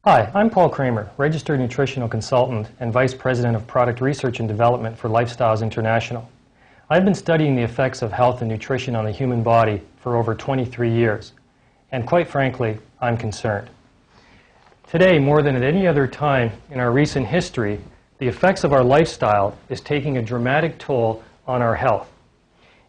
Hi, I'm Paul Kramer, Registered Nutritional Consultant and Vice President of Product Research and Development for Lifestyles International. I've been studying the effects of health and nutrition on the human body for over 23 years, and quite frankly, I'm concerned. Today, more than at any other time in our recent history, the effects of our lifestyle is taking a dramatic toll on our health.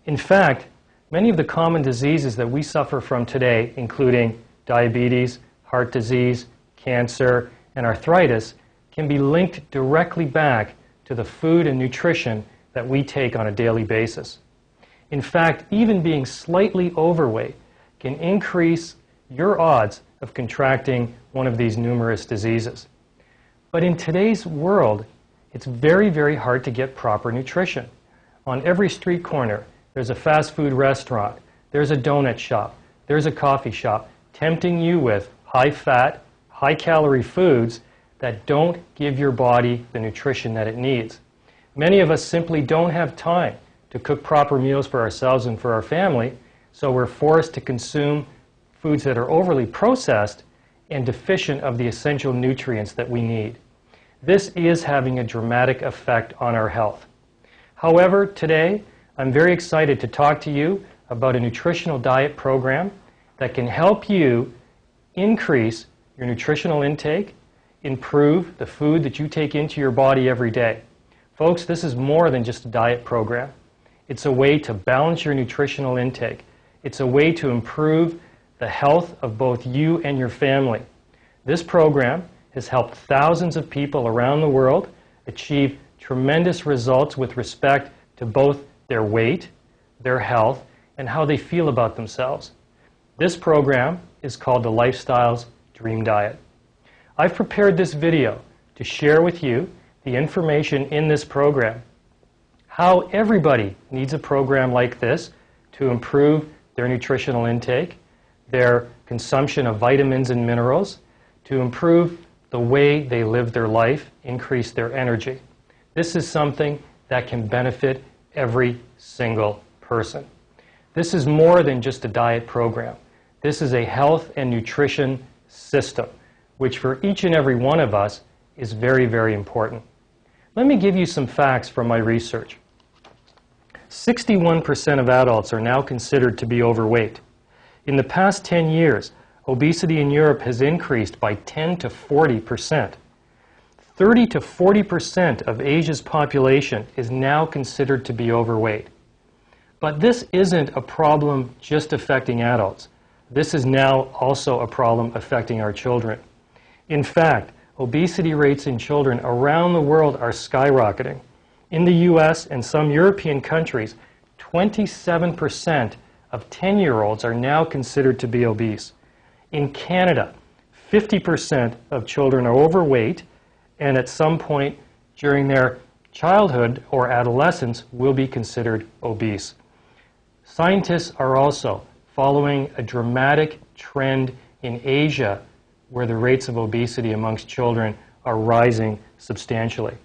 In fact, many of the common diseases that we suffer from today, including diabetes, heart disease, cancer, and arthritis, can be linked directly back to the food and nutrition that we take on a daily basis. In fact, even being slightly overweight can increase your odds of contracting one of these numerous diseases. But in today's world, it's very, very hard to get proper nutrition. On every street corner, there's a fast food restaurant, there's a donut shop, there's a coffee shop, tempting you with high-fat, high-calorie foods that don't give your body the nutrition that it needs. Many of us simply don't have time to cook proper meals for ourselves and for our family, so we're forced to consume foods that are overly processed and deficient of the essential nutrients that we need. This is having a dramatic effect on our health. However, today, I'm very excited to talk to you about a nutritional diet program that can help you increase your nutritional intake, improve the food that you take into your body every day. Folks, this is more than just a diet program. It's a way to balance your nutritional intake. It's a way to improve the health of both you and your family. This program has helped thousands of people around the world achieve tremendous results with respect to both their weight, their health, and how they feel about themselves. This program is called the Lifestyles Dream Diet. I've prepared this video to share with you the information in this program, how everybody needs a program like this to improve their nutritional intake, their consumption of vitamins and minerals, to improve the way they live their life, increase their energy. This is something that can benefit every single person. This is more than just a diet program. This is a health and nutrition system, which for each and every one of us is very, very important. Let me give you some facts from my research. 61% of adults are now considered to be overweight. In the past 10 years, obesity in Europe has increased by 10 to 40%. 30 to 40% of Asia's population is now considered to be overweight. But this isn't a problem just affecting adults. This is now also a problem affecting our children. In fact, obesity rates in children around the world are skyrocketing. In the US and some European countries, 27% of 10-year-olds are now considered to be obese. In Canada, 50% of children are overweight, and at some point during their childhood or adolescence will be considered obese. Scientists are also following a dramatic trend in Asia where the rates of obesity amongst children are rising substantially.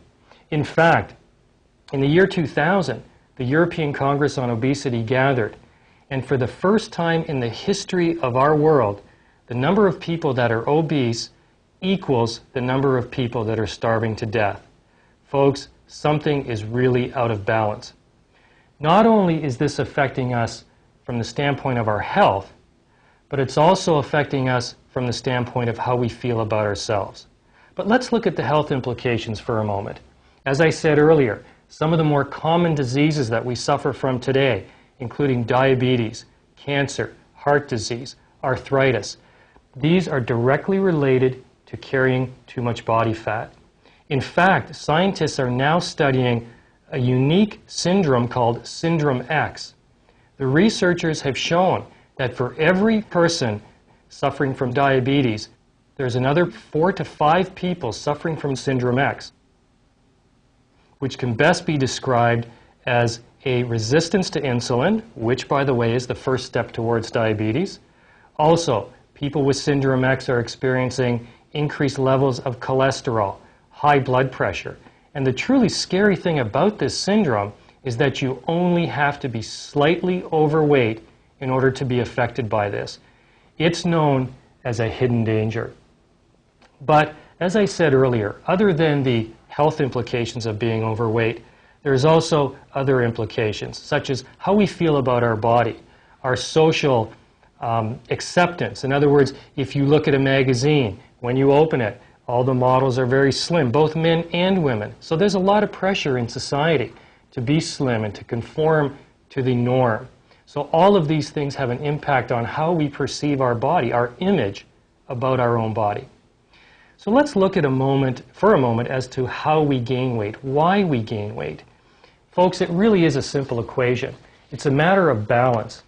In fact, in the year 2000, the European Congress on Obesity gathered, and for the first time in the history of our world, the number of people that are obese equals the number of people that are starving to death. Folks, something is really out of balance. Not only is this affecting us from the standpoint of our health, but it's also affecting us from the standpoint of how we feel about ourselves. But let's look at the health implications for a moment. As I said earlier, some of the more common diseases that we suffer from today, including diabetes, cancer, heart disease, arthritis, these are directly related to carrying too much body fat. In fact, scientists are now studying a unique syndrome called Syndrome X. The researchers have shown that for every person suffering from diabetes, there's another 4 to 5 people suffering from Syndrome X, which can best be described as a resistance to insulin, which, by the way, is the first step towards diabetes. Also, people with Syndrome X are experiencing increased levels of cholesterol, high blood pressure. And the truly scary thing about this syndrome is that you only have to be slightly overweight in order to be affected by this. It's known as a hidden danger. But as I said earlier, other than the health implications of being overweight, there's also other implications, such as how we feel about our body, our social acceptance. In other words, if you look at a magazine, when you open it, all the models are very slim, both men and women. So there's a lot of pressure in society to be slim and to conform to the norm. So all of these things have an impact on how we perceive our body, our image about our own body. So let's look at for a moment as to how we gain weight, why we gain weight. Folks, it really is a simple equation. It's a matter of balance.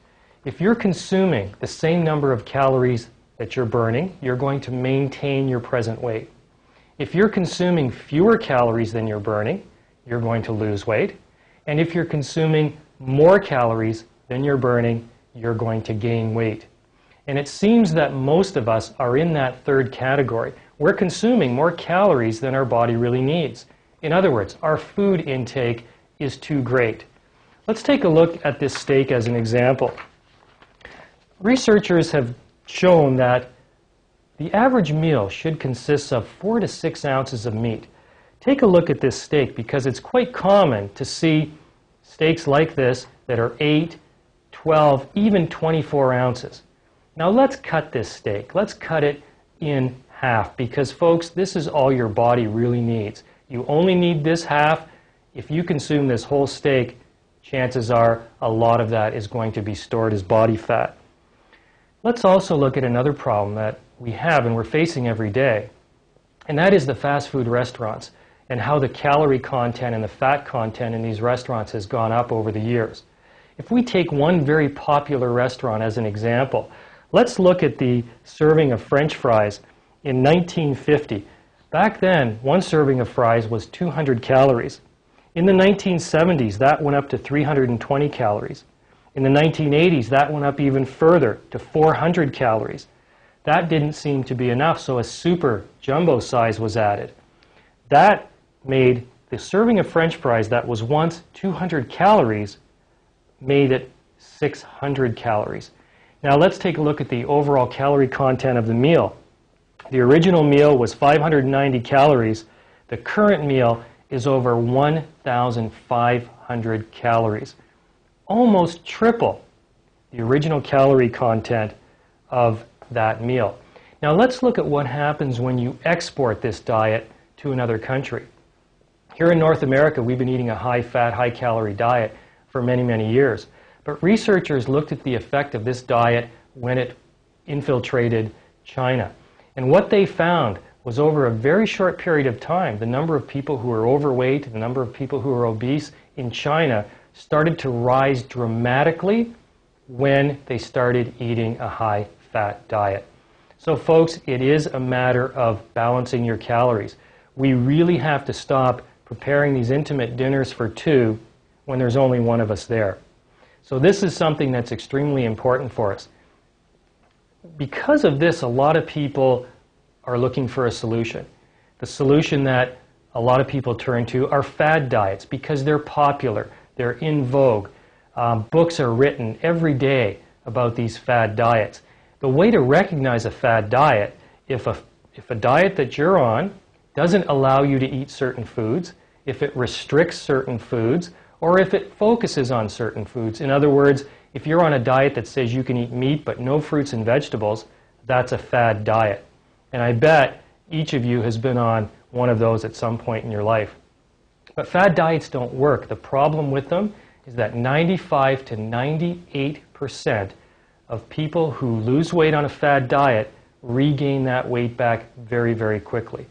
If you're consuming the same number of calories that you're burning, you're going to maintain your present weight. If you're consuming fewer calories than you're burning, you're going to lose weight. And if you're consuming more calories than you're burning, you're going to gain weight. And it seems that most of us are in that third category. We're consuming more calories than our body really needs. In other words, our food intake is too great. Let's take a look at this steak as an example. Researchers have shown that the average meal should consist of 4 to 6 ounces of meat. Take a look at this steak because it's quite common to see steaks like this that are 8, 12, even 24 ounces. Now let's cut this steak. Let's cut it in half because, folks, this is all your body really needs. You only need this half. If you consume this whole steak, chances are a lot of that is going to be stored as body fat. Let's also look at another problem that we have and we're facing every day, and that is the fast food restaurants and how the calorie content and the fat content in these restaurants has gone up over the years. If we take one very popular restaurant as an example, let's look at the serving of French fries in 1950. Back then, one serving of fries was 200 calories. In the 1970s, that went up to 320 calories. In the 1980s, that went up even further to 400 calories. That didn't seem to be enough, so a super jumbo size was added. That made the serving of French fries that was once 200 calories made it 600 calories. Now let's take a look at the overall calorie content of the meal. The original meal was 590 calories. The current meal is over 1,500 calories. Almost triple the original calorie content of that meal. Now let's look at what happens when you export this diet to another country. Here in North America, we've been eating a high-fat, high-calorie diet for many, many years. But researchers looked at the effect of this diet when it infiltrated China. And what they found was over a very short period of time, the number of people who were overweight, the number of people who were obese in China started to rise dramatically when they started eating a high-fat diet. So folks, it is a matter of balancing your calories. We really have to stop preparing these intimate dinners for two when there's only one of us there. So this is something that's extremely important for us. Because of this, a lot of people are looking for a solution. The solution that a lot of people turn to are fad diets because they're popular, they're in vogue. Books are written every day about these fad diets. The way to recognize a fad diet, if a diet that you're on doesn't allow you to eat certain foods, if it restricts certain foods, or if it focuses on certain foods. In other words, if you're on a diet that says you can eat meat but no fruits and vegetables, that's a fad diet. And I bet each of you has been on one of those at some point in your life. But fad diets don't work. The problem with them is that 95 to 98% of people who lose weight on a fad diet regain that weight back very, very quickly.